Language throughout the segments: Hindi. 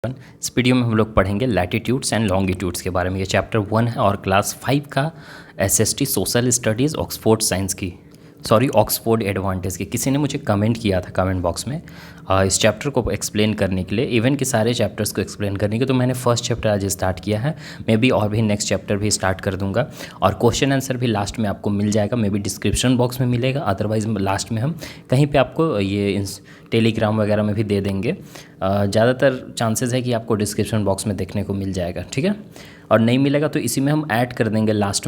इस वीडियो में हम लोग पढ़ेंगे लैटिट्यूड्स एंड लॉन्गिट्यूड्स के बारे में। ये चैप्टर 1 है और क्लास 5 का SST social studies Oxford science की ऑक्सफोर्ड एडवांटेज की। किसी ने मुझे कमेंट किया था कमेंट बॉक्स में इस चैप्टर को एक्सप्लेन करने के लिए, इवन कि सारे चैप्टर्स को एक्सप्लेन करने के, तो मैंने फर्स्ट चैप्टर आज स्टार्ट किया है। मैं भी और भी नेक्स्ट चैप्टर भी स्टार्ट कर दूंगा और क्वेश्चन आंसर भी लास्ट में आपको मिल जाएगा। मे बी डिस्क्रिप्शन बॉक्स में मिलेगा, अदरवाइज लास्ट में हम कहीं पे आपको ये टेलीग्राम वगैरह में भी दे देंगे। ज़्यादातर चांसेस है कि आपको डिस्क्रिप्शन बॉक्स में देखने को मिल जाएगा, ठीक है। और नहीं मिलेगा तो इसी में हम ऐड कर देंगे लास्ट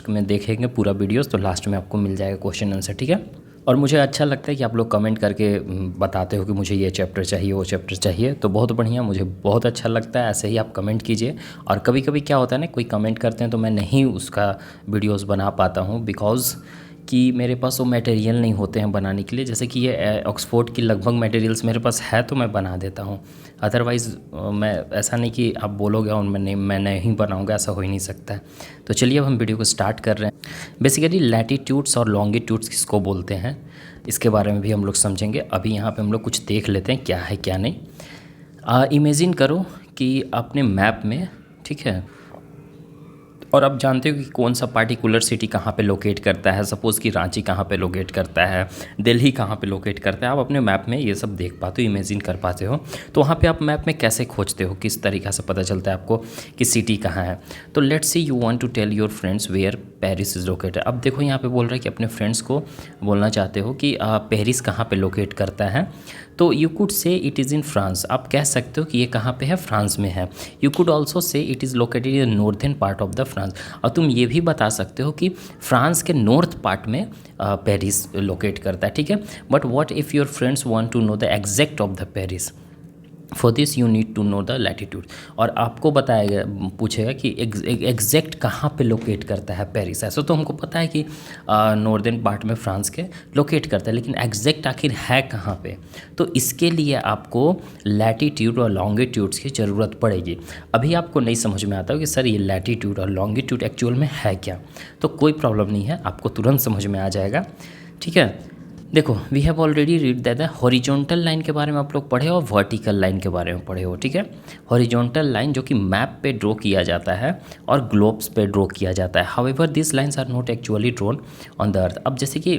में देखेंगे पूरा वीडियोस, तो लास्ट में आपको मिल जाएगा क्वेश्चन आंसर, ठीक है। और मुझे अच्छा लगता है कि आप लोग कमेंट करके बताते हो कि मुझे ये चैप्टर चाहिए, वो चैप्टर चाहिए, तो बहुत बढ़िया, मुझे बहुत अच्छा लगता है। ऐसे ही आप कमेंट कीजिए। और कभी कभी क्या होता है ना, कोई कमेंट करते हैं तो मैं नहीं उसका वीडियोस बना पाता हूँ, बिकॉज़ कि मेरे पास वो मटेरियल नहीं होते हैं बनाने के लिए। जैसे कि ये ऑक्सफोर्ड की लगभग मटेरियल्स मेरे पास है तो मैं बना देता हूँ, अदरवाइज़ मैं ऐसा नहीं कि आप बोलोगे और मैं नहीं बनाऊँगा, ऐसा हो ही नहीं सकता है। तो चलिए अब हम वीडियो को स्टार्ट कर रहे हैं। बेसिकली लैटिट्यूड्स और लॉन्गिट्यूड्स किसको बोलते हैं इसके बारे में भी हम लोग समझेंगे। अभी यहाँ पे हम लोग कुछ देख लेते हैं क्या है क्या नहीं। इमेजिन करो कि अपने मैप में, ठीक है, और आप जानते हो कि कौन सा पार्टिकुलर सिटी कहाँ पे लोकेट करता है। सपोज़ कि रांची कहाँ पे लोकेट करता है, दिल्ली कहाँ पे लोकेट करता है। आप अपने मैप में ये सब देख पाते हो, इमेजिन कर पाते हो। तो वहाँ पे आप मैप में कैसे खोजते हो, किस तरीक़ा से पता चलता है आपको कि सिटी कहाँ है। तो let's see you want to tell your friends where Paris is located. अब देखो यहाँ पे बोल रहा है कि अपने फ्रेंड्स को बोलना चाहते हो कि पेरिस कहाँ पे लोकेट करता है। तो you could say it is in France. आप कह सकते हो कि ये कहाँ पे है, फ्रांस में है। You could also say it is located in northern part of the France. और तुम ये भी बता सकते हो कि फ्रांस के नॉर्थ पार्ट में पेरिस लोकेट करता है, ठीक है। But what if your friends want to know the exact of the Paris, for this you need to know the latitude. और आपको बताएगा, पूछेगा कि एग्जैक्ट कहाँ पे लोकेट करता है पेरिस। ऐसा तो हमको पता है कि नॉर्दर्न पार्ट में फ्रांस के लोकेट करता है, लेकिन एग्जैक्ट आखिर है कहाँ पे। तो इसके लिए आपको लैटिट्यूड और लॉन्गिट्यूड्स की ज़रूरत पड़ेगी। अभी आपको नहीं समझ में आता हो कि सर ये लैटिट्यूड और लॉन्गिट्यूड एक्चुअल में है क्या, तो कोई प्रॉब्लम नहीं है, आपको तुरंत समझ में आ जाएगा, ठीक है। देखो, we have already read that the horizontal line के बारे में आप लोग पढ़े हो और वर्टिकल लाइन के बारे में पढ़े हो, ठीक है। हॉरिजॉन्टल लाइन जो कि मैप पे ड्रॉ किया जाता है और ग्लोब्स पे ड्रॉ किया जाता है। However this lines are not actually drawn on the earth. अब जैसे कि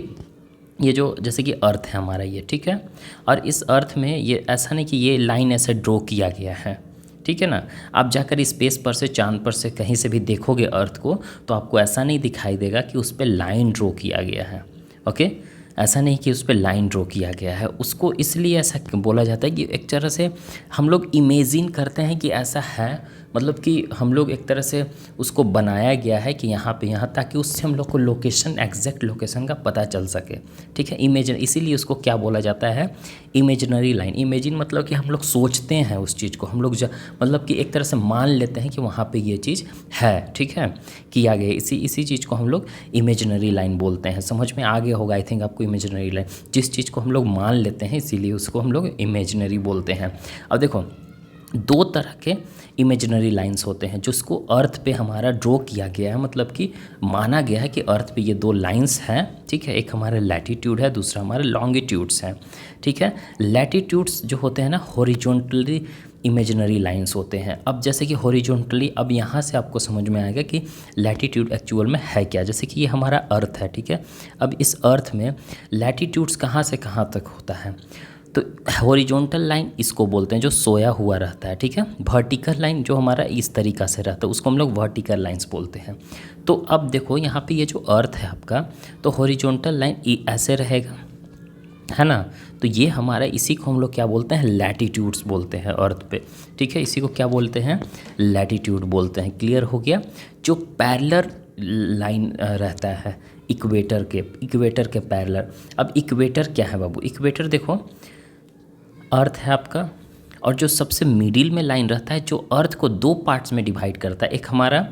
जैसे कि अर्थ है हमारा ये, ठीक है, और इस अर्थ में ये ऐसा नहीं कि ये लाइन ऐसे ड्रॉ किया गया है, ठीक है ना। आप जाकर स्पेस पर से, चांद पर से कहीं से भी देखोगे अर्थ को, तो आपको ऐसा नहीं दिखाई देगा कि उस पर लाइन ड्रॉ किया गया है, ओके। ऐसा नहीं कि उस पर लाइन ड्रॉ किया गया है। उसको इसलिए ऐसा बोला जाता है कि एक तरह से हम लोग इमेजिन करते हैं कि ऐसा है, मतलब कि हम लोग एक तरह से उसको बनाया गया है कि यहाँ पे यहाँ, ताकि उससे हम लोग को लोकेशन, एग्जैक्ट लोकेशन का पता चल सके, ठीक है। इमेजिन, इसीलिए उसको क्या बोला जाता है, इमेजिनरी लाइन। इमेजिन मतलब कि हम लोग सोचते हैं उस चीज़ को, हम लोग मतलब कि एक तरह से मान लेते हैं कि वहाँ पे ये चीज़ है, ठीक है, किया गया। इसी चीज़ को हम लोग इमेजिनरी लाइन बोलते हैं। समझ में आ गया होगा आई थिंक आपको इमेजिनरी लाइन। जिस चीज़ को हम लोग मान लेते हैं इसीलिए उसको हम लोग इमेजिनरी बोलते हैं। अब देखो, दो तरह के इमेजिनरी लाइंस होते हैं जिसको अर्थ पे हमारा ड्रॉ किया गया है, मतलब कि माना गया है कि अर्थ पे ये दो लाइंस हैं, ठीक है। एक हमारा लैटिट्यूड है, दूसरा हमारा लॉन्गिट्यूड्स है, ठीक है। लैटिट्यूड्स जो होते हैं ना, हॉरिजॉन्टली इमेजिनरी लाइंस होते हैं। अब जैसे कि हॉरिजॉन्टली, अब यहाँ से आपको समझ में आएगा कि लैटिट्यूड एक्चुअल में है क्या। जैसे कि ये हमारा अर्थ है, ठीक है। अब इस अर्थ में लैटिट्यूड्स कहाँ से कहाँ तक होता है, तो हॉरिजॉन्टल लाइन इसको बोलते हैं जो सोया हुआ रहता है, ठीक है। वर्टिकल लाइन जो हमारा इस तरीक़ा से रहता है उसको हम लोग वर्टिकल लाइंस बोलते हैं। तो अब देखो यहाँ पे ये जो अर्थ है आपका, तो हॉरिजॉन्टल लाइन ऐसे रहेगा, है ना। तो ये हमारा, इसी को हम लोग क्या बोलते हैं, लैटिट्यूड्स बोलते हैं अर्थ पे, ठीक है। इसी को क्या बोलते हैं, लैटिट्यूड बोलते हैं। क्लियर हो गया। जो पैरेलल लाइन रहता है इक्वेटर के पैरेलल। अब इक्वेटर क्या है बाबू, इक्वेटर देखो अर्थ है आपका, और जो सबसे मिडिल में लाइन रहता है जो अर्थ को दो पार्ट्स में डिवाइड करता है, एक हमारा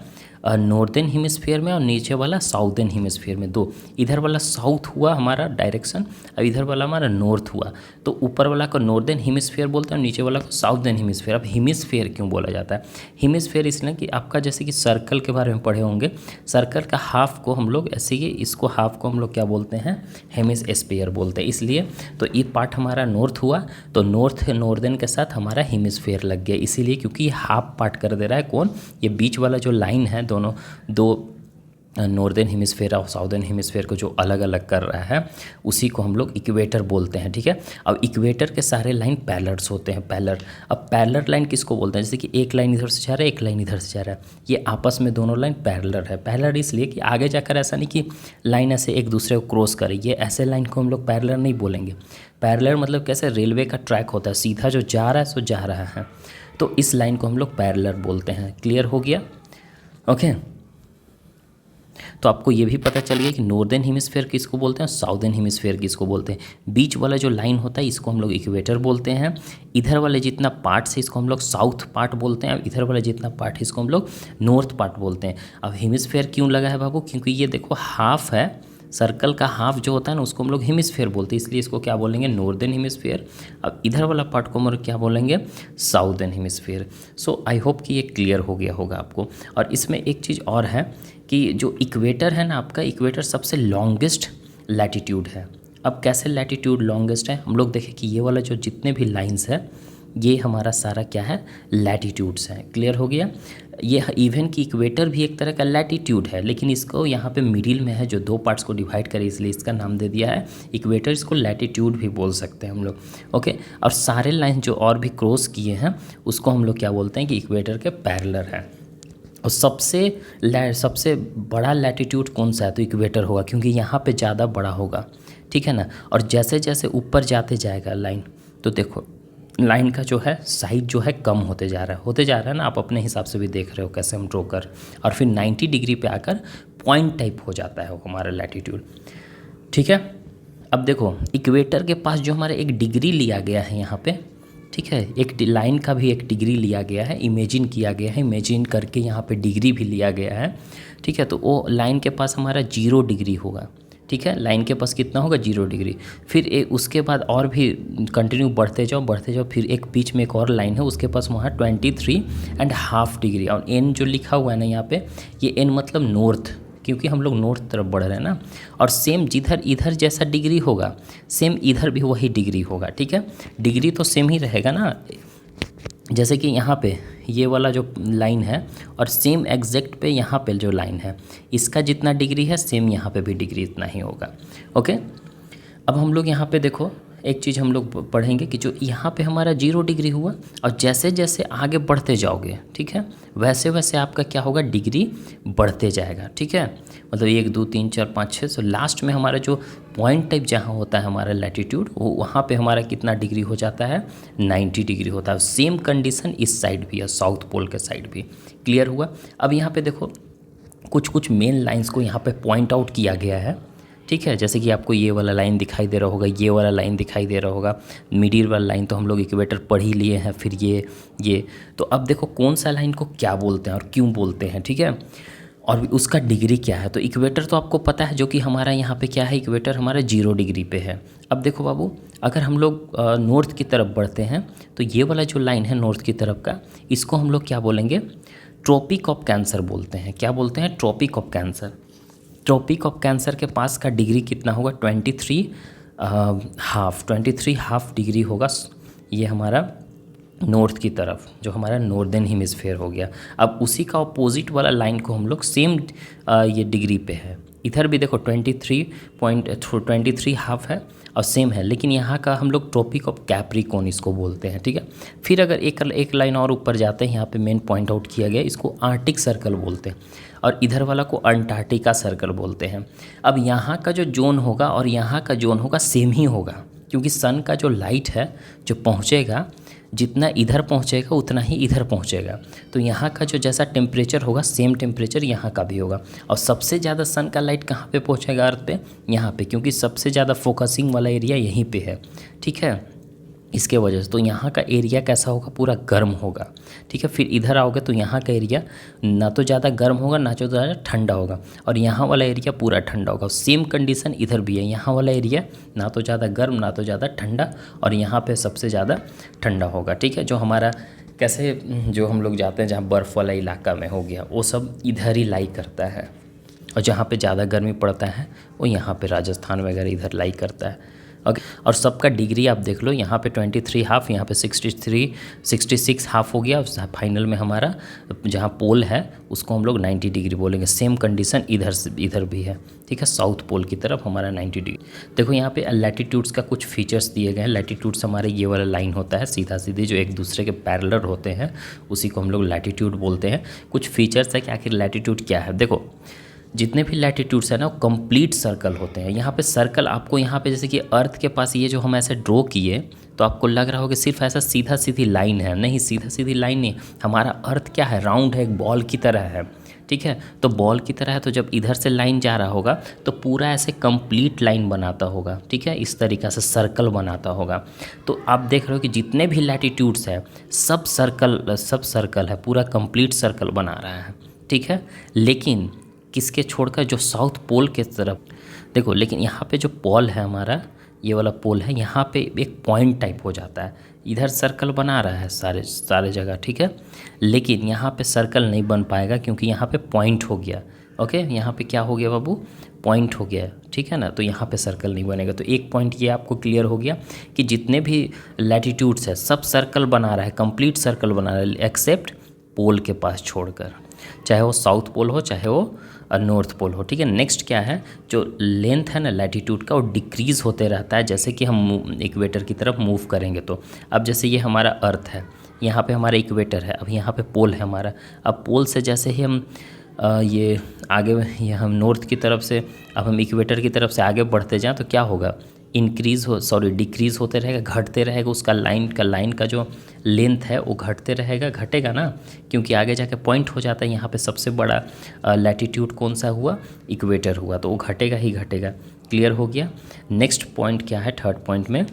नॉर्दर्न हेमिस्फीयर में और नीचे वाला साउदर्न हेमिस्फीयर में, दो। इधर वाला साउथ हुआ हमारा डायरेक्शन, अब इधर वाला हमारा नॉर्थ हुआ। तो ऊपर वाला को नॉर्दर्न हेमिस्फीयर बोलते हैं और नीचे वाला को साउदर्न हेमिस्फीयर। अब हेमिस्फीयर क्यों बोला जाता है? हेमिस्फीयर इसलिए कि आपका जैसे कि सर्कल के बारे में पढ़े होंगे, सर्कल का हाफ को हम लोग ऐसे ही, इसको हाफ को हम लोग क्या बोलते हैं? हेमिस्फीयर बोलते हैं। इसलिए तो ये पार्ट हमारा नॉर्थ हुआ, तो नॉर्दर्न के साथ हमारा हेमिस्फीयर लग गया, इसीलिए क्योंकि ये हाफ पार्ट कर दे रहा है कौन? ये बीच वाला जो लाइन है, दोनों दो नॉर्दर्न हेमिस्फीयर और साउदर्न हेमिस्फीयर को जो अलग अलग कर रहा है, उसी को हम लोग इक्वेटर बोलते हैं। ठीक है, अब इक्वेटर के सारे लाइन पैरेलल्स होते हैं, पैरेलल। अब पैरेलल लाइन किसको बोलते हैं? जैसे कि एक लाइन इधर से जा रहा है, एक लाइन इधर से जा रहा है, ये आपस में दोनों लाइन पैरेलल है। पैरेलल इसलिए कि आगे जाकर ऐसा नहीं कि लाइन ऐसे एक दूसरे को क्रॉस करे, ये ऐसे लाइन को हम लोग पैरेलल नहीं बोलेंगे। पैरेलल मतलब कैसे? रेलवे का ट्रैक होता है, सीधा जो जा रहा है सो जा रहा है, तो इस लाइन को हम लोग पैरेलल बोलते हैं। क्लियर हो गया? ओके, तो आपको ये भी पता चल गया कि नॉर्दर्न हेमिस्फीयर किसको बोलते हैं, साउदर्न हेमिस्फीयर किसको बोलते हैं। बीच वाला जो लाइन होता है इसको हम लोग इक्वेटर बोलते हैं। इधर वाले जितना पार्ट है इसको हम लोग साउथ पार्ट बोलते हैं, इधर वाले जितना पार्ट है इसको हम लोग नॉर्थ पार्ट बोलते हैं। अब हेमिस्फीयर क्यों लगा है बाबू? क्योंकि ये देखो हाफ है, सर्कल का हाफ जो होता है ना उसको हम लोग हेमिस्फीयर बोलते हैं, इसलिए इसको क्या बोलेंगे? Northern hemisphere. अब इधर वाला पार्ट को हम लोग क्या बोलेंगे? Southern hemisphere. So I hope कि ये क्लियर हो गया होगा आपको। और इसमें एक चीज़ और है कि जो इक्वेटर है ना आपका, इक्वेटर सबसे लॉन्गेस्ट लैटिट्यूड है। अब कैसे लैटिट्यूड लॉन्गेस्ट है? हम लोग देखें कि ये वाला जो जितने भी लाइंस है ये हमारा सारा क्या है? लैटिट्यूड्स हैं। क्लियर हो गया? ये इवन कि इक्वेटर भी एक तरह का लैटिट्यूड है, लेकिन इसको यहाँ पे मिडिल में है जो दो पार्ट्स को डिवाइड करे, इसलिए इसका नाम दे दिया है इक्वेटर। इसको लैटिट्यूड भी बोल सकते हैं हम लोग। ओके, और सारे लाइन जो और भी क्रॉस किए हैं उसको हम लोग क्या बोलते हैं? कि इक्वेटर के पैरेलल है। और सबसे बड़ा लैटिट्यूड कौन सा है? तो इक्वेटर होगा, क्योंकि यहाँ पे ज़्यादा बड़ा होगा। ठीक है ना? और जैसे जैसे ऊपर जाते जाएगा लाइन, तो देखो लाइन का जो है साइड जो है कम होते जा रहा है ना, आप अपने हिसाब से भी देख रहे हो कैसे हम ड्रॉ कर, और फिर 90 डिग्री पे आकर पॉइंट टाइप हो जाता है वो हमारा लैटिट्यूड। ठीक है, अब देखो इक्वेटर के पास जो हमारा एक डिग्री लिया गया है यहाँ पे, ठीक है, एक लाइन का भी एक डिग्री लिया गया है, इमेजिन किया गया है, इमेजिन करके यहाँ पे डिग्री भी लिया गया है। ठीक है, तो वो लाइन के पास हमारा 0 डिग्री होगा। ठीक है, लाइन के पास कितना होगा? 0 डिग्री। फिर उसके बाद और भी कंटिन्यू बढ़ते जाओ, फिर एक बीच में एक और लाइन है, उसके पास वहाँ 23.5 डिग्री। और एन जो लिखा हुआ है ना यहाँ पे, ये एन मतलब नॉर्थ, क्योंकि हम लोग नॉर्थ तरफ बढ़ रहे हैं ना। और सेम जिधर इधर जैसा डिग्री होगा सेम इधर भी वही डिग्री होगा। ठीक है, डिग्री तो सेम ही रहेगा ना, जैसे कि यहाँ पे ये वाला जो लाइन है और सेम एग्जैक्ट पे यहाँ पे जो लाइन है, इसका जितना डिग्री है सेम यहाँ पे भी डिग्री इतना ही होगा। ओके, अब हम लोग यहाँ पे देखो एक चीज़ हम लोग पढ़ेंगे कि जो यहाँ पे हमारा 0 डिग्री हुआ, और जैसे जैसे आगे बढ़ते जाओगे, ठीक है, वैसे वैसे आपका क्या होगा? डिग्री बढ़ते जाएगा। ठीक है, मतलब 1 2 3 4 5 6, तो लास्ट में हमारा जो पॉइंट टाइप जहाँ होता है हमारा लैटिट्यूड, वो वहाँ पे हमारा कितना डिग्री हो जाता है? 90 डिग्री होता है। सेम कंडीशन इस साइड भी है, साउथ पोल के साइड भी। क्लियर हुआ? अब यहाँ पे देखो कुछ मेन लाइंस को यहाँ पे पॉइंट आउट किया गया है। ठीक है, जैसे कि आपको ये वाला लाइन दिखाई दे रहा होगा, ये वाला लाइन दिखाई दे रहा होगा, मिडिल वाला लाइन तो हम लोग इक्वेटर पढ़ ही लिए हैं। फिर ये तो अब देखो कौन सा लाइन को क्या बोलते हैं और क्यों बोलते हैं। ठीक है, और उसका डिग्री क्या है? तो इक्वेटर तो आपको पता है, जो कि हमारा यहाँ पे क्या है? इक्वेटर हमारा 0 डिग्री पे है। अब देखो बाबू, अगर हम लोग नॉर्थ की तरफ बढ़ते हैं तो ये वाला जो लाइन है नॉर्थ की तरफ का, इसको हम लोग क्या बोलेंगे? ट्रॉपिक ऑफ कैंसर बोलते हैं। क्या बोलते हैं? Tropic of cancer. Tropic of cancer के पास का डिग्री कितना होगा? 23.5 डिग्री होगा। ये हमारा नॉर्थ की तरफ, जो हमारा नॉर्दर्न हेमिस्फीयर हो गया। अब उसी का अपोजिट वाला लाइन को हम लोग सेम ये डिग्री पे है, इधर भी देखो 23.23 है और सेम है, लेकिन यहाँ का हम लोग ट्रॉपिक ऑफ कैप्रिकॉर्न इसको बोलते हैं। ठीक है, फिर अगर एक लाइन और ऊपर जाते हैं, यहाँ पे मेन पॉइंट आउट किया गया, इसको आर्टिक सर्कल बोलते हैं, और इधर वाला को अंटार्कटिका सर्कल बोलते हैं। अब यहाँ का जो जोन होगा और यहाँ का जोन होगा सेम ही होगा, क्योंकि सन का जो लाइट है जो पहुँचेगा, जितना इधर पहुँचेगा उतना ही इधर पहुँचेगा। तो यहाँ का जो जैसा टेम्परेचर होगा सेम टेम्परेचर यहाँ का भी होगा। और सबसे ज़्यादा सन का लाइट कहाँ पे पहुँचेगा? अर्थ पे, यहाँ पे, क्योंकि सबसे ज़्यादा फोकसिंग वाला एरिया यहीं पे है। ठीक है, इसके वजह से। तो यहाँ का एरिया कैसा होगा, पूरा गर्म होगा, ठीक है। फिर इधर आओगे तो यहाँ का एरिया ना तो ज़्यादा गर्म होगा ना तो ज़्यादा ठंडा होगा, और यहाँ वाला एरिया पूरा ठंडा होगा। सेम कंडीशन इधर भी है, यहाँ वाला एरिया ना तो ज़्यादा गर्म ना तो ज़्यादा ठंडा, और यहाँ पे सबसे ज़्यादा ठंडा होगा, ठीक है। जो हमारा कैसे जो हम लोग जाते हैं जहाँ बर्फ़ वाला इलाका में हो गया, वो सब इधर ही लाई करता है, और जहाँ पे ज़्यादा गर्मी पड़ता है वो यहाँ पे राजस्थान वगैरह इधर लाई करता है, ओके। और सबका डिग्री आप देख लो, यहाँ पे 23 हाफ, यहाँ पे 66 हाफ हो गया। फाइनल में हमारा जहाँ पोल है उसको हम लोग 90 डिग्री बोलेंगे। सेम कंडीशन इधर से इधर भी है, ठीक है। साउथ पोल की तरफ हमारा 90 डिग्री। देखो यहाँ पे लैटिट्यूड्स का कुछ फीचर्स दिए गए हैं। लैटिट्यूड्स हमारे ये वाला लाइन होता है सीधा सीधी जो एक दूसरे के पैरेलल होते हैं, उसी को हम लोग लैटिट्यूड बोलते हैं। कुछ फीचर्स है कि आखिर लैटिट्यूड क्या है। देखो जितने भी लैटिट्यूड्स हैं ना वो कंप्लीट सर्कल होते हैं। यहाँ पे सर्कल आपको यहाँ पे जैसे कि अर्थ के पास ये जो हम ऐसे ड्रॉ किए तो आपको लग रहा होगा सिर्फ ऐसा सीधा सीधी लाइन है, नहीं, सीधा सीधी लाइन नहीं। हमारा अर्थ क्या है, राउंड है, एक बॉल की तरह है, ठीक है। तो बॉल की तरह है, तो जब इधर से लाइन जा रहा होगा तो पूरा ऐसे कंप्लीट लाइन बनाता होगा, ठीक है, इस तरीक़ा से सर्कल बनाता होगा। तो आप देख रहे हो कि जितने भी लैटिट्यूड्स है सब सर्कल है, पूरा कंप्लीट सर्कल बना रहा है, ठीक है। लेकिन किसके छोड़कर, जो साउथ पोल के तरफ देखो, लेकिन यहाँ पे जो पोल है हमारा, ये वाला पोल है, यहाँ पे एक पॉइंट टाइप हो जाता है। इधर सर्कल बना रहा है सारे जगह, ठीक है, लेकिन यहाँ पे सर्कल नहीं बन पाएगा क्योंकि यहाँ पे पॉइंट हो गया, ओके। यहाँ पे क्या हो गया बाबू, पॉइंट हो गया, ठीक है ना। तो यहाँ पे सर्कल नहीं बनेगा। तो एक पॉइंट ये आपको क्लियर हो गया कि जितने भी लैटिट्यूड्स है सब सर्कल बना रहा है, कंप्लीट सर्कल बना रहा है, एक्सेप्ट पोल के पास छोड़कर, चाहे वो साउथ पोल हो चाहे वो नॉर्थ पोल हो, ठीक है। नेक्स्ट क्या है, जो लेंथ है ना लैटिट्यूड का वो डिक्रीज़ होते रहता है जैसे कि हम इक्वेटर की तरफ मूव करेंगे। तो अब जैसे ये हमारा अर्थ है, यहाँ पे हमारा इक्वेटर है, अब यहाँ पे पोल है हमारा। अब पोल से जैसे ही हम ये आगे ये हम नॉर्थ की तरफ से अब हम इक्वेटर की तरफ से आगे बढ़ते जाएँ तो क्या होगा, डिक्रीज़ होते रहेगा, घटते रहेगा। उसका लाइन का जो लेंथ है वो घटते रहेगा, घटेगा ना, क्योंकि आगे जाके पॉइंट हो जाता है। यहाँ पे सबसे बड़ा लैटिट्यूड कौन सा हुआ, इक्वेटर हुआ, तो वो घटेगा ही घटेगा। क्लियर हो गया। नेक्स्ट पॉइंट क्या है, थर्ड पॉइंट में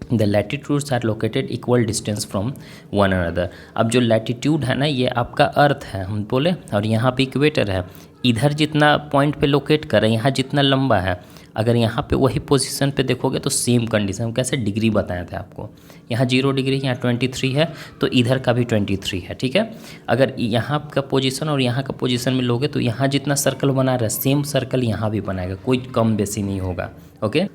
the latitudes are located equal distance from one another. अब जो लैटिट्यूड है ना ये आपका अर्थ है हम बोले, और यहाँ पे इक्वेटर है। इधर जितना पॉइंट पे लोकेट करें, यहाँ जितना लंबा है, अगर यहाँ पे वही पोजीशन पे देखोगे तो सेम कंडीशन, कैसे डिग्री बताए थे आपको, यहाँ 0 डिग्री, यहाँ 23 है, तो इधर का भी 23 है, ठीक है। अगर यहाँ का पोजीशन और यहाँ का पोजीशन में लोगे तो यहाँ जितना सर्कल बना रहा है सेम सर्कल यहाँ भी बनाएगा, कोई कम बेसी नहीं होगा, ओके।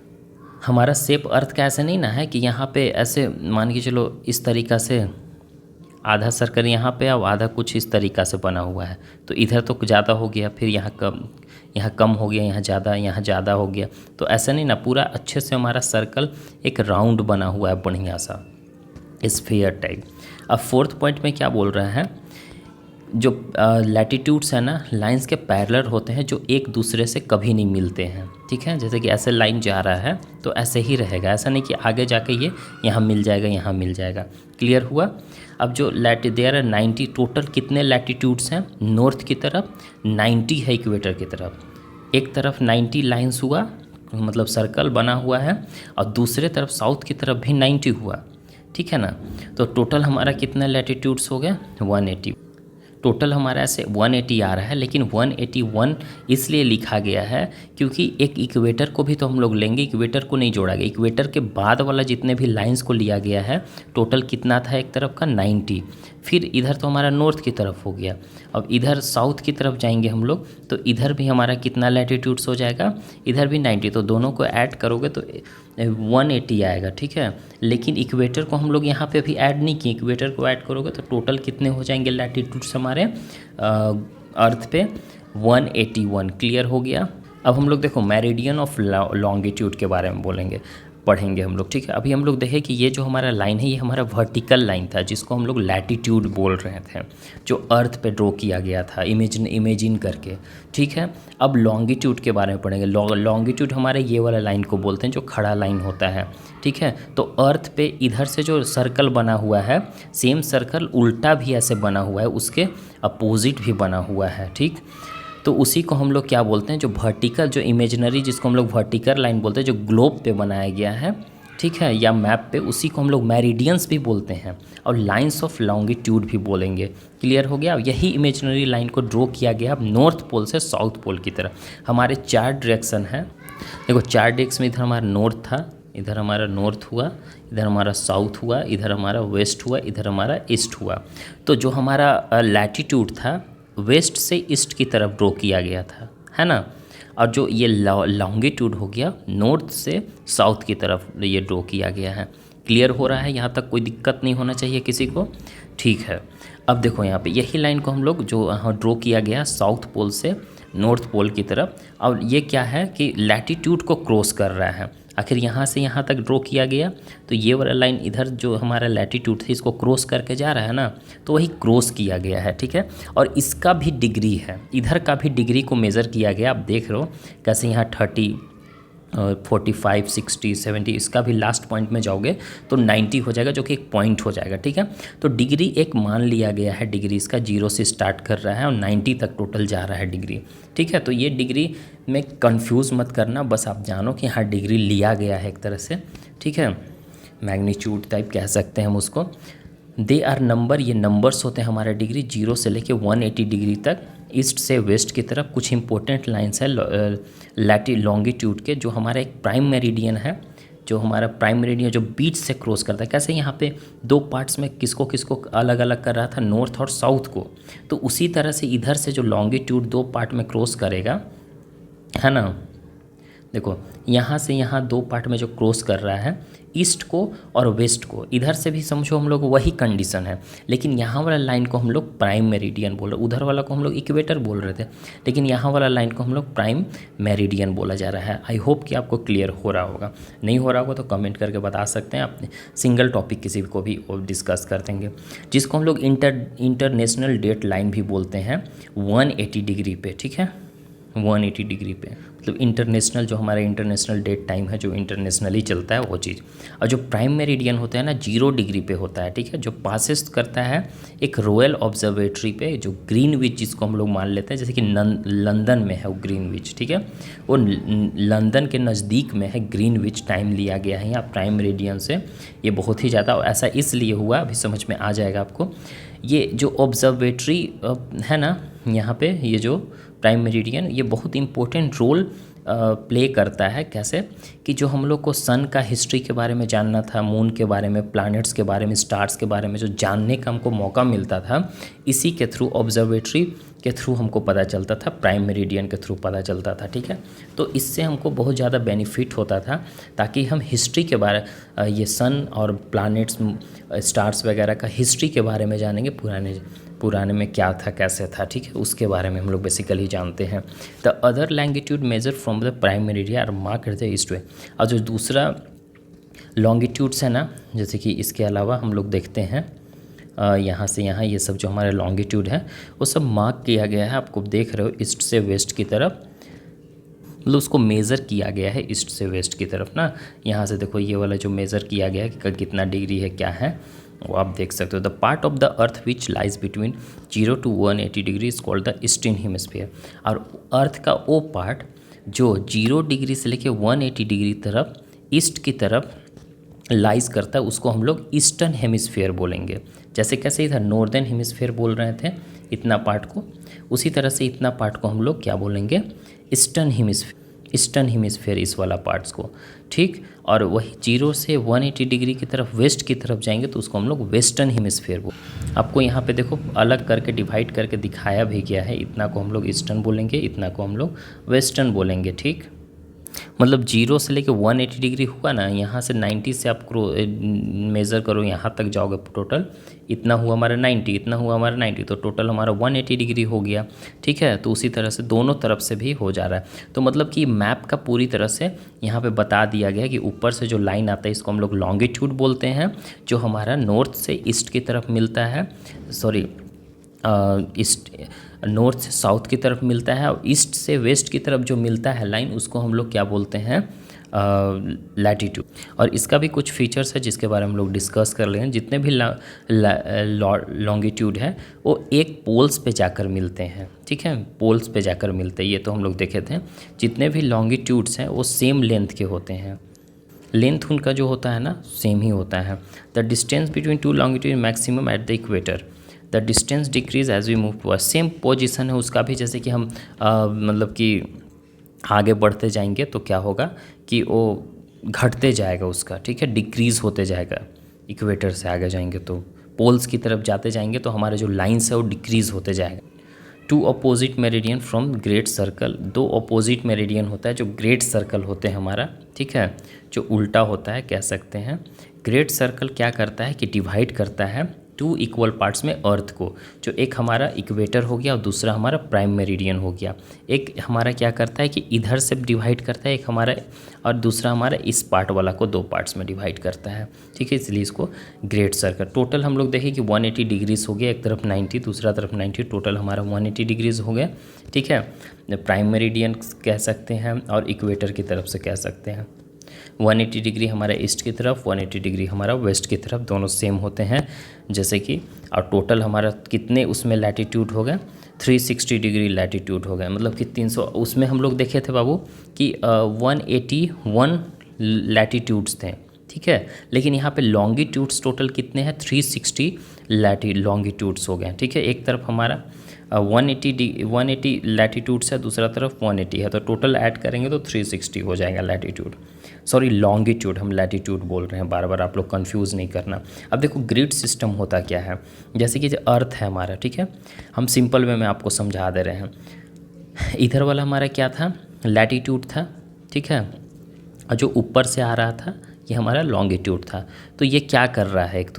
हमारा शेप अर्थ का ऐसे नहीं ना है कि यहाँ पे ऐसे मान के चलो इस तरीक़ा से आधा सर्कल यहाँ पे और आधा कुछ इस तरीक़ा से बना हुआ है, तो इधर तो ज़्यादा हो गया, फिर यहाँ कम हो गया, यहाँ ज़्यादा हो गया। तो ऐसा नहीं ना, पूरा अच्छे से हमारा सर्कल एक राउंड बना हुआ है बढ़िया सा स्फीयर टाइप। अब फोर्थ पॉइंट में क्या बोल रहा है, जो लैटिट्यूड्स है ना लाइंस के पैरेलल होते हैं जो एक दूसरे से कभी नहीं मिलते हैं, ठीक है। जैसे कि ऐसे लाइन जा रहा है तो ऐसे ही रहेगा, ऐसा नहीं कि आगे जाके ये यहाँ मिल जाएगा, यहाँ मिल जाएगा। क्लियर हुआ। अब जो देयर आर 90 टोटल कितने लैटिट्यूड्स हैं, नॉर्थ की तरफ 90 है, इक्वेटर की तरफ एक तरफ 90 लाइंस हुआ, मतलब सर्कल बना हुआ है, और दूसरे तरफ साउथ की तरफ भी 90 हुआ, ठीक है ना। तो टोटल हमारा कितना लैटिट्यूड्स हो गया, 180। टोटल हमारा ऐसे 180 आ रहा है, लेकिन 181 इसलिए लिखा गया है क्योंकि एक इक्वेटर को भी तो हम लोग लेंगे, इक्वेटर को नहीं जोड़ा गया। इक्वेटर के बाद वाला जितने भी लाइंस को लिया गया है, टोटल कितना था एक तरफ का 90, फिर इधर तो हमारा नॉर्थ की तरफ हो गया। अब इधर साउथ की तरफ जाएंगे हम लोग तो इधर भी हमारा कितना लैटिट्यूड्स हो जाएगा, इधर भी 90, तो दोनों को ऐड करोगे तो 180 आएगा, ठीक है। लेकिन इक्वेटर को हम लोग यहाँ पे अभी ऐड नहीं किए, इक्वेटर को ऐड करोगे तो टोटल कितने हो जाएंगे लैटिट्यूड्स हमारे अर्थ पे, 181। क्लियर हो गया। अब हम लोग देखो मेरिडियन ऑफ लॉन्गिट्यूड के बारे में पढ़ेंगे हम लोग, ठीक है। अभी हम लोग देखें कि ये जो हमारा लाइन है ये हमारा वर्टिकल लाइन था जिसको हम लोग लैटिट्यूड बोल रहे थे, जो अर्थ पे ड्रॉ किया गया था इमेजिन करके, ठीक है। अब लॉन्गिट्यूड के बारे में पढ़ेंगे। लॉन्गिट्यूड हमारे ये वाला लाइन को बोलते हैं जो खड़ा लाइन होता है, ठीक है। तो अर्थ पे इधर से जो सर्कल बना हुआ है, सेम सर्कल उल्टा भी ऐसे बना हुआ है, उसके अपोजिट भी बना हुआ है, ठीक। तो उसी को हम लोग क्या बोलते हैं, जो वर्टिकल, जो इमेजिनरी जिसको हम लोग वर्टिकल लाइन बोलते हैं, जो ग्लोब पे बनाया गया है, ठीक है, या मैप पे, उसी को हम लोग मेरिडियंस भी बोलते हैं और लाइंस ऑफ लॉन्गिट्यूड भी बोलेंगे। क्लियर हो गया। यही इमेजिनरी लाइन को ड्रॉ किया गया अब नॉर्थ पोल से साउथ पोल की तरफ। हमारे 4 डायरेक्शन हैं, देखो 4 डायरेक्शन में, इधर हमारा नॉर्थ था, इधर हमारा नॉर्थ हुआ, इधर हमारा साउथ हुआ, इधर हमारा वेस्ट हुआ, इधर हमारा ईस्ट हुआ। तो जो हमारा लैटिट्यूड था वेस्ट से ईस्ट की तरफ ड्रॉ किया गया था, है ना। और जो ये लॉन्गिट्यूड हो गया नॉर्थ से साउथ की तरफ ये ड्रॉ किया गया है। क्लियर हो रहा है, यहाँ तक कोई दिक्कत नहीं होना चाहिए किसी को, ठीक है। अब देखो यहाँ पे यही लाइन को हम लोग जो यहाँ ड्रॉ किया गया साउथ पोल से नॉर्थ पोल की तरफ, और ये क्या है कि लैटिट्यूड को क्रॉस कर रहा है। आखिर यहाँ से यहाँ तक ड्रॉ किया गया, तो ये वाला लाइन इधर जो हमारा लैटिट्यूड है इसको क्रॉस करके जा रहा है ना, तो वही क्रॉस किया गया है, ठीक है। और इसका भी डिग्री है, इधर का भी डिग्री को मेज़र किया गया। आप देख रहे हो कैसे यहाँ 30 45 60 70, इसका भी लास्ट पॉइंट में जाओगे तो 90 हो जाएगा, जो कि एक पॉइंट हो जाएगा, ठीक है। तो डिग्री एक मान लिया गया है, डिग्री इसका 0 से स्टार्ट कर रहा है और 90 तक टोटल जा रहा है डिग्री, ठीक है। तो ये डिग्री में कंफ्यूज मत करना, बस आप जानो कि हाँ डिग्री लिया गया है एक तरह से, ठीक है। मैग्नीट्यूड टाइप कह सकते हैं हम उसको। दे आर नंबर, ये नंबर्स होते हैं हमारे डिग्री 0 से लेके 180 डिग्री तक, ईस्ट से वेस्ट की तरफ। कुछ इंपॉर्टेंट लाइंस है लॉन्गिट्यूड के, जो हमारा एक प्राइम मेरिडियन है, जो हमारा प्राइम मेरिडियन जो बीच से क्रॉस करता है। कैसे यहाँ पे 2 पार्ट्स में किसको किसको अलग अलग कर रहा था, नॉर्थ और साउथ को, तो उसी तरह से इधर से जो लॉन्गिट्यूड 2 पार्ट में क्रॉस करेगा, है ना। देखो यहाँ से यहाँ 2 पार्ट में जो क्रॉस कर रहा है ईस्ट को और वेस्ट को, इधर से भी समझो हम लोग वही कंडीशन है, लेकिन यहाँ वाला लाइन को हम लोग प्राइम मेरिडियन बोल रहे, उधर वाला को हम लोग इक्वेटर बोल रहे थे, लेकिन यहाँ वाला लाइन को हम लोग प्राइम मेरिडियन बोला जा रहा है। आई होप कि आपको क्लियर हो रहा होगा, नहीं हो रहा होगा तो कमेंट करके बता सकते हैं, अपने सिंगल टॉपिक किसी को भी डिस्कस कर देंगे। जिसको हम लोग इंटरनेशनल डेट लाइन भी बोलते हैं 180 डिग्री पे, ठीक है, 180 डिग्री पे, मतलब इंटरनेशनल, जो हमारा इंटरनेशनल डेट टाइम है जो इंटरनेशनली चलता है वो चीज़। और जो प्राइम मेरिडियन होता है ना 0 डिग्री पे होता है, ठीक है, जो पासेस करता है एक रॉयल ऑब्जर्वेटरी पे, जो ग्रीनविच जिसको हम लोग मान लेते हैं, जैसे कि लंदन में है वो ग्रीनविच, ठीक है, वो लंदन के नज़दीक में है ग्रीनविच टाइम लिया गया है यहाँ प्राइम मेरिडियन से। ये बहुत ही ज़्यादा ऐसा इसलिए हुआ, अभी समझ में आ जाएगा आपको। ये जो ऑब्जर्वेटरी है ना यहाँ पे, ये जो प्राइम मेरिडियन, ये बहुत इंपॉर्टेंट रोल प्ले करता है। कैसे कि जो हम लोग को सन का हिस्ट्री के बारे में जानना था, मून के बारे में, प्लैनेट्स के बारे में, स्टार्स के बारे में जो जानने का हमको मौका मिलता था, इसी के थ्रू, ऑब्जर्वेटरी के थ्रू हमको पता चलता था, प्राइम मेरिडियन के थ्रू पता चलता था, ठीक है। तो इससे हमको बहुत ज़्यादा बेनिफिट होता था, ताकि हम हिस्ट्री के बारे, ये सन और प्लैनेट्स, स्टार्स वगैरह का हिस्ट्री के बारे में जानेंगे, पुराने में क्या था, कैसे था, ठीक है, उसके बारे में हम लोग बेसिकली जानते हैं। The other longitude measure from the prime meridian are marked the east way. और जो दूसरा लॉन्गिट्यूड्स है ना, जैसे कि इसके अलावा हम लोग देखते हैं यहाँ से यहाँ, ये सब जो हमारे लॉन्गिट्यूड है वो सब मार्क किया गया है, आपको देख रहे हो, ईस्ट से वेस्ट की तरफ, मतलब उसको मेज़र किया गया है ईस्ट से वेस्ट की तरफ ना। यहाँ से देखो ये वाला जो मेज़र किया गया है कि कितना डिग्री है, क्या है, वो आप देख सकते हो। The part of the earth which lies between 0 to 180 degree is called the eastern hemisphere. और अर्थ का वो पार्ट जो 0 डिग्री से लेके 180 डिग्री तरफ ईस्ट की तरफ लाइज करता है, उसको हम लोग ईस्टर्न हेमिस्फीयर बोलेंगे। जैसे कैसे इधर नॉर्दर्न हेमिस्फीयर बोल रहे थे इतना पार्ट को, उसी तरह से इतना पार्ट को हम लोग क्या बोलेंगे, ईस्टर्न हेमिस्फीयर इस वाला पार्ट्स को, ठीक। और वही 0 से 180 डिग्री की तरफ वेस्ट की तरफ जाएंगे तो उसको हम लोग वेस्टर्न हेमिस्फीयर बोल। आपको यहाँ पे देखो अलग करके डिवाइड करके दिखाया भी गया है, इतना को हम लोग ईस्टर्न बोलेंगे, इतना को हम लोग वेस्टर्न बोलेंगे, ठीक। मतलब 0 से लेके 180 डिग्री हुआ ना, यहाँ से 90 से आप मेज़र करो, यहाँ तक जाओगे टोटल इतना हुआ हमारा 90, इतना हुआ हमारा 90, तो टोटल हमारा 180 डिग्री हो गया, ठीक है। तो उसी तरह से दोनों तरफ से भी हो जा रहा है। तो मतलब कि मैप का पूरी तरह से यहाँ पे बता दिया गया है कि ऊपर से जो लाइन आता है इसको हम लोग लॉन्गिट्यूड बोलते हैं, जो हमारा नॉर्थ से ईस्ट की तरफ मिलता है, सॉरी ईस्ट नॉर्थ से साउथ की तरफ मिलता है, और ईस्ट से वेस्ट की तरफ जो मिलता है लाइन, उसको हम लोग क्या बोलते हैं, लैटिट्यूड। और इसका भी कुछ फीचर्स है जिसके बारे में हम लोग डिस्कस कर लेंगे। जितने भी लॉन्गिट्यूड है वो एक पोल्स पे जाकर मिलते हैं, ठीक है, पोल्स पे जाकर मिलते हैं, ये तो हम लोग देखे थे। जितने भी लॉन्गिट्यूड्स हैं वो सेम लेंथ के होते हैं, लेंथ उनका जो होता है ना सेम ही होता है। The distance between two longitude maximum at the equator, the distance decrease as we move towards, same position है उसका भी, जैसे कि हम मतलब कि आगे बढ़ते जाएंगे तो क्या होगा कि वो घटते जाएगा उसका, ठीक है, डिक्रीज़ होते जाएगा। इक्वेटर से आगे जाएंगे तो पोल्स की तरफ जाते जाएंगे तो हमारे जो लाइन्स है वो डिक्रीज़ होते जाएगा। Two opposite meridian from great circle, दो अपोजिट मेरिडियन होता है जो ग्रेट सर्कल होते हैं हमारा, ठीक है, जो उल्टा होता है कह सकते हैं। ग्रेट सर्कल क्या करता है कि डिवाइड करता है टू इक्वल पार्ट्स में अर्थ को, जो एक हमारा इक्वेटर हो गया और दूसरा हमारा प्राइम मेरिडियन हो गया। एक हमारा क्या करता है कि इधर से डिवाइड करता है एक हमारा, और दूसरा हमारा इस पार्ट वाला को दो पार्ट्स में डिवाइड करता है, ठीक है, इसलिए इसको ग्रेट सर्कल। टोटल हम लोग देखें कि 180 डिग्रीज हो गया, एक तरफ 90 दूसरा तरफ 90, टोटल हमारा 180 डिग्रीज हो गया, ठीक है। प्राइम मेरिडियन कह सकते हैं और इक्वेटर की तरफ से कह सकते हैं। 180 डिग्री हमारा ईस्ट की तरफ, 180 डिग्री हमारा वेस्ट की तरफ, दोनों सेम होते हैं जैसे कि। और टोटल हमारा कितने उसमें लैटिट्यूड हो गए, 360 डिग्री लैटिट्यूड हो गए, मतलब कि 300, उसमें हम लोग देखे थे बाबू कि 181 लैटिट्यूड्स थे, ठीक है, लेकिन यहाँ पे लॉन्गिट्यूड्स टोटल कितने हैं, 360 लॉन्गिट्यूड्स हो गए, ठीक है। एक तरफ हमारा 180 लैटिट्यूड्स है, दूसरा तरफ 180 है, तो टोटल ऐड करेंगे तो 360 हो जाएगा लैटिट्यूड, सॉरी लॉन्गिट्यूड, हम लैटिट्यूड बोल रहे हैं, बार बार आप लोग कंफ्यूज नहीं करना। अब देखो ग्रिड सिस्टम होता क्या है, जैसे कि जो अर्थ है हमारा, ठीक है, हम सिंपल वे में आपको समझा दे रहे हैं। इधर वाला हमारा क्या था, लैटिट्यूड था, ठीक है, और जो ऊपर से आ रहा था ये हमारा लॉन्गिट्यूड था। तो ये क्या कर रहा है, एक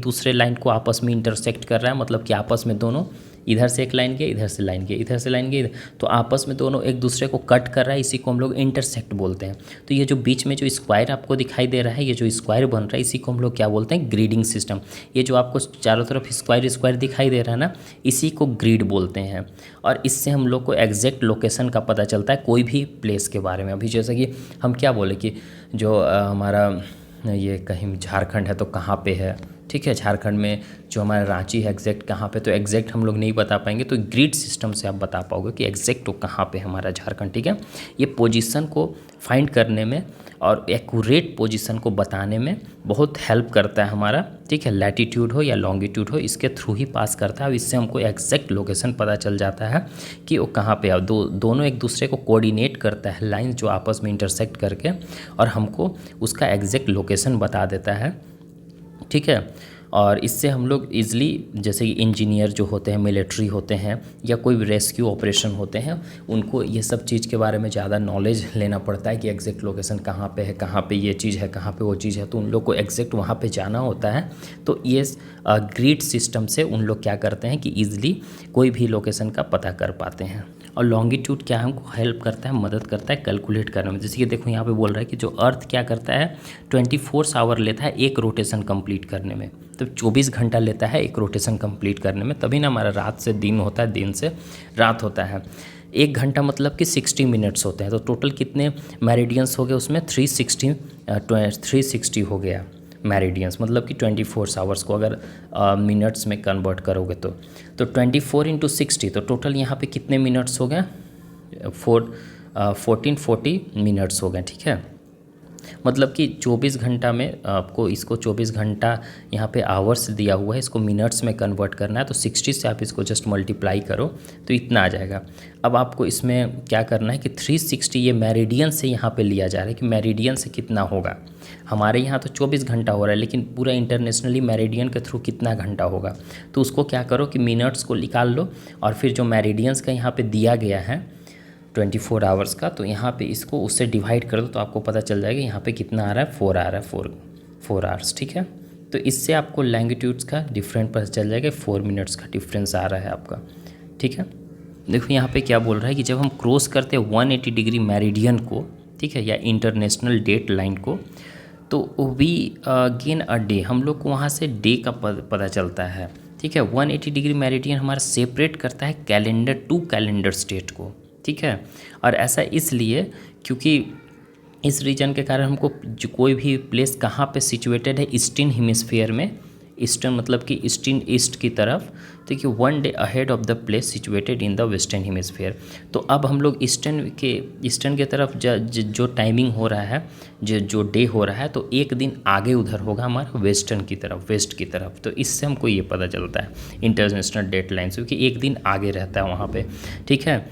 दूसरे लाइन को आपस में इंटरसेक्ट कर रहा है, मतलब कि आपस में दोनों, इधर से एक लाइन गया, इधर से लाइन गया, इधर से लाइन गई, तो आपस में दोनों एक दूसरे को कट कर रहा है, इसी को हम लोग इंटरसेक्ट बोलते हैं। तो ये जो बीच में जो स्क्वायर आपको दिखाई दे रहा है, ये जो स्क्वायर बन रहा है, इसी को हम लोग क्या बोलते हैं, ग्रिडिंग सिस्टम। ये जो आपको चारों तरफ स्क्वायर स्क्वायर दिखाई दे रहा है ना, इसी को ग्रिड बोलते हैं। और इससे हम लोग को एग्जैक्ट लोकेशन का पता चलता है कोई भी प्लेस के बारे में। अभी जैसे कि हम क्या बोले कि जो हमारा ये कहीं झारखंड है तो कहाँ पे है, ठीक है, झारखंड में जो हमारा रांची है एग्जैक्ट कहाँ पे, तो एग्जैक्ट हम लोग नहीं बता पाएंगे, तो ग्रिड सिस्टम से आप बता पाओगे कि एग्जैक्ट तो कहाँ पे हमारा झारखंड, ठीक है। ये पोजीशन को फाइंड करने में और एक्यूरेट पोजीशन को बताने में बहुत हेल्प करता है हमारा, ठीक है, लैटिट्यूड हो या लॉन्गिट्यूड हो, इसके थ्रू ही पास करता है। इससे हमको एग्जैक्ट लोकेशन पता चल जाता है कि वो कहाँ पे है। दोनों एक दूसरे को कोऑर्डिनेट करता है, लाइन जो आपस में इंटरसेक्ट करके, और हमको उसका एग्जैक्ट लोकेशन बता देता है, ठीक है। और इससे हम लोग ईज़िली, जैसे कि इंजीनियर जो होते हैं, मिलिट्री होते हैं, या कोई भी रेस्क्यू ऑपरेशन होते हैं, उनको ये सब चीज़ के बारे में ज़्यादा नॉलेज लेना पड़ता है कि एग्जैक्ट लोकेशन कहाँ पे है, कहाँ पे ये चीज़ है, कहाँ पे वो चीज़ है, तो उन लोग को एग्जैक्ट वहाँ पे जाना होता है। तो ये ग्रिड सिस्टम से उन लोग क्या करते हैं कि ईज़िली कोई भी लोकेशन का पता कर पाते हैं। और लॉन्गिट्यूड क्या है, हमको हेल्प करता है, मदद करता है कैलकुलेट करने में। जैसे कि देखो यहाँ पे बोल रहा है कि जो अर्थ क्या करता है, 24 आवर लेता है एक रोटेशन कंप्लीट करने में, तो 24 घंटा लेता है एक रोटेशन कंप्लीट करने में, तभी ना हमारा रात से दिन होता है, दिन से रात होता है। एक घंटा मतलब कि 60 मिनट्स होते हैं, तो टोटल कितने मेरिडियंस हो गए उसमें, 360 हो गया मेरिडियंस, मतलब कि 24 आवर्स को अगर मिनट्स में कन्वर्ट करोगे तो 24 × 60, तो टोटल यहाँ पे कितने मिनट्स हो गए, 1440 मिनट्स हो गए, ठीक है। मतलब कि 24 घंटा में आपको इसको 24 घंटा यहाँ पे आवर्स दिया हुआ है, इसको मिनट्स में कन्वर्ट करना है, तो 60 से आप इसको जस्ट मल्टीप्लाई करो तो इतना आ जाएगा। अब आपको इसमें क्या करना है कि 360 ये मेरिडियन से यहाँ पे लिया जा रहा है कि मेरिडियन से कितना होगा। हमारे यहाँ तो 24 घंटा हो रहा है, लेकिन पूरा इंटरनेशनली मेरिडियन के थ्रू कितना घंटा होगा, तो उसको क्या करो कि मिनट्स को निकाल लो, और फिर जो मेरिडियंस का यहाँ पे दिया गया है 24 आवर्स का, तो यहाँ पे इसको उससे डिवाइड कर दो, तो आपको पता चल जाएगा यहाँ पे कितना आ रहा है, 4 आ रहा है, 4 आवर्स, ठीक है। तो इससे आपको लैंगिट्यूड्स का डिफरेंट पता चल जाएगा, 4 मिनट्स का डिफरेंस आ रहा है आपका, ठीक है। देखो यहाँ पे क्या बोल रहा है कि जब हम क्रॉस करते हैं 180 डिग्री मेरिडियन को, ठीक है, या इंटरनेशनल डेट लाइन को, तो वी गेन अ डे, हम लोग को वहाँ से डे का पता चलता है, ठीक है। 180 डिग्री मेरिडियन हमारा सेपरेट करता है कैलेंडर टू कैलेंडर स्टेट को, ठीक है। और ऐसा इसलिए क्योंकि इस रीजन के कारण हमको जो कोई भी प्लेस कहाँ पे सिचुएटेड है, ईस्टर्न हेमिस्फीयर में, ईस्टर्न मतलब कि ईस्ट की तरफ, देखिए 1 day ahead of the place situated in the western hemisphere. तो अब हम लोग ईस्टर्न के तरफ जो टाइमिंग हो रहा है, जो डे हो रहा है, तो एक दिन आगे उधर होगा हमारा वेस्टर्न की तरफ, वेस्ट की तरफ। तो इससे हमको ये पता चलता है इंटरनेशनल डेट लाइन से, क्योंकि एक दिन आगे रहता है वहाँ पे, ठीक है।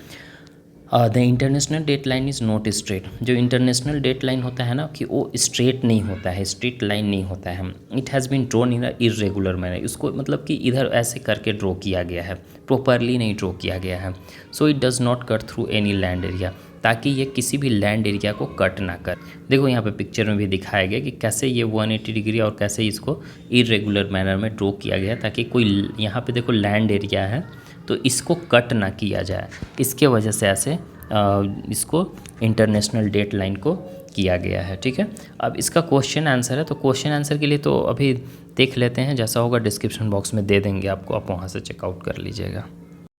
The international date line is not straight. जो इंटरनेशनल डेट लाइन होता है ना, कि वो स्ट्रेट नहीं होता है, स्ट्रेट लाइन नहीं होता है। It has been drawn in a irregular manner. इसको मतलब कि इधर ऐसे करके ड्रॉ किया गया है, प्रॉपरली नहीं ड्रॉ किया गया है। So it does not cut through any land area, ताकि ये किसी भी लैंड एरिया को कट ना कर। देखो यहाँ पे पिक्चर में भी दिखाया गया कि कैसे ये 180 डिग्री और कैसे इसको इरेगुलर मैनर में ड्रॉ किया गया, ताकि कोई यहाँ पे देखो लैंड एरिया है तो इसको कट ना किया जाए। इसके वजह से ऐसे इसको इंटरनेशनल डेट लाइन को किया गया है, ठीक है। अब इसका क्वेश्चन आंसर है, तो क्वेश्चन आंसर के लिए तो अभी देख लेते हैं, जैसा होगा डिस्क्रिप्शन बॉक्स में दे देंगे आपको, आप वहाँ से चेकआउट कर लीजिएगा।